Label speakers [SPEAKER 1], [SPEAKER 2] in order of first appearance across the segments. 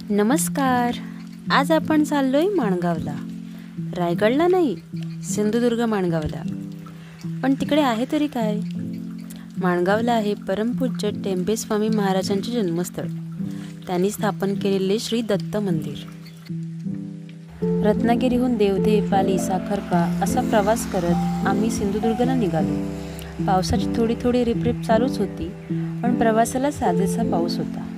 [SPEAKER 1] नमस्कार. आज आपण चाललोय माणगावला. रायगडला नाही, सिंधुदुर्ग माणगावला. पण तिकडे आहे तरी काय? माणगावला आहे परमपूज्य टेंबे स्वामी महाराजांचे जन्मस्थळ. त्यांनी स्थापन केलेले श्री दत्त मंदिर. रत्नागिरीहून देवदेव, पाली, साखरपा असा प्रवास करत आम्ही सिंधुदुर्गला निघालो. पावसाची थोडी थोडी रिपरिप चालूच होती, पण प्रवासाला साजेसा पाऊस होता.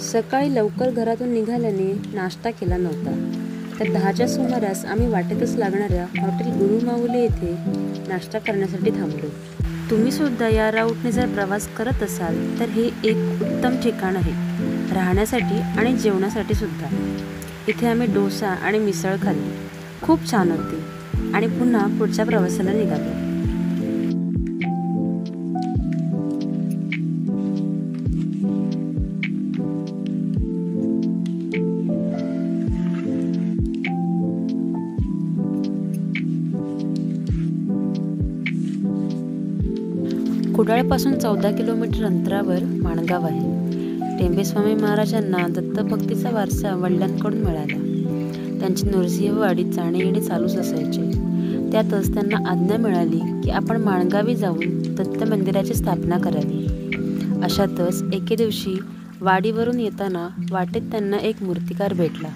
[SPEAKER 1] सकाळी लवकर घरातून निघाल्याने नाश्ता केला नव्हता. तर 10च्या सुमारास आम्ही वाटेतच लागणाऱ्या हॉटेल गुरुमाऊली येथे नाश्ता करण्यासाठी थांबलो. तुम्ही सुद्धा या राऊटने जर प्रवास करत असाल तर हे एक उत्तम ठिकाण आहे राहण्यासाठी आणि जेवणासाठी सुद्धा. इथे आम्ही डोसा आणि मिसळ खाल्ली. खूप छान होती आणि पुन्हा पुढच्या प्रवासाला निघालो. कुडाळपासून 14 किलोमीटर अंतरावर माणगाव आहे. टेंबे स्वामी महाराजांना दत्तभक्तीचा वारसा वडिलांकडून मिळाला. त्यांची नृसिंहवाडीत जाणे येणे चालूच असायचे. त्यातच त्यांना आज्ञा मिळाली की आपण माणगावी जाऊन दत्त मंदिराची स्थापना करावी. अशातच एके दिवशी वाडीवरून येताना वाटेत त्यांना एक मूर्तिकार भेटला.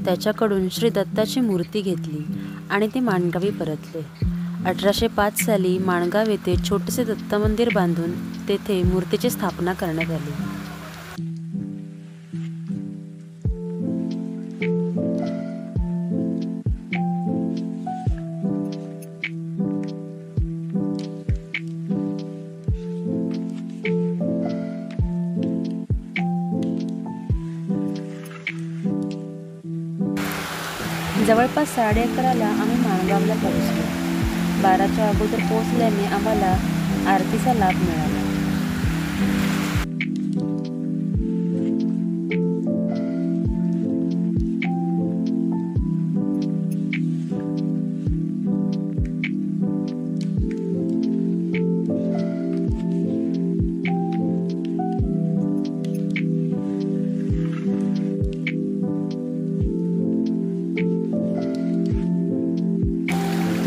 [SPEAKER 1] त्याच्याकडून श्री दत्ताची मूर्ती घेतली आणि ते माणगावी परतले. 1805 साली माणगाव येथे छोटेसे दत्त मंदिर बांधून तेथे मूर्तीची स्थापना करण्यात आली. जवळपास 11:30ला आम्ही माणगावला पोहोचलो. 12च्या अगोदर पोहोचल्याने आम्हाला आरतीचा लाभ मिळाला.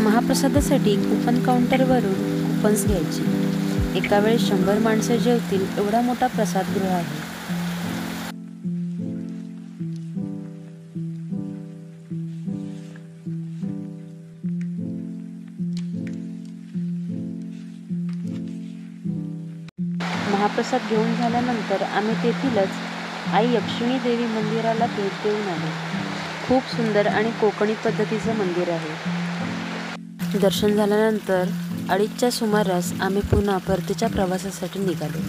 [SPEAKER 1] महाप्रसादासाठी कूपन काउंटरवरून कूपन्स घ्यायची. एका वेळी 100 माणसे जेवतील एवढा मोठा प्रसादगृह आहे. महाप्रसाद घेऊन झाल्यानंतर आम्ही तेथीलच आई यक्षिणी देवी मंदिराला भेट देऊन आलो. खूप सुंदर आणि कोकणी पद्धतीचं मंदिर आहे. दर्शन झाल्यानंतर 2:30च्या सुमारास आम्ही पुन्हा परतीच्या प्रवासासाठी निघालो.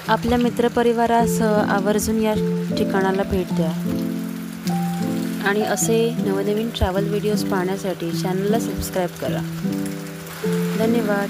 [SPEAKER 1] आपल्या मित्रपरिवारासह आवर्जून या ठिकाणाला भेट द्या आणि असे नवनवीन ट्रॅव्हल व्हिडिओज पाहण्यासाठी चॅनलला सबस्क्राईब करा. धन्यवाद.